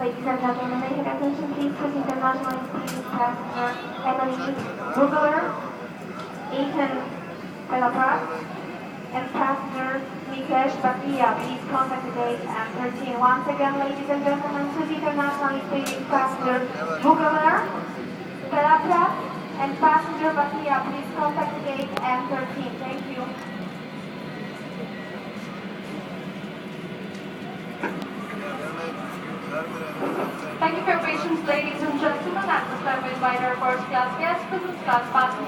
Ladies and gentlemen, may I have attention please with international student passenger Emily Bugler, Ethan Pelapras, and passenger Mikesh Bhatia. Please contact the gate M13. Once again, ladies and gentlemen, with international student passenger Bugler, Pelapras, and passenger Bhatia. Please contact the gate M13. Thank you. Thank you for your patience, ladies and gentlemen. At this time, we invite our first class guests, business class passengers.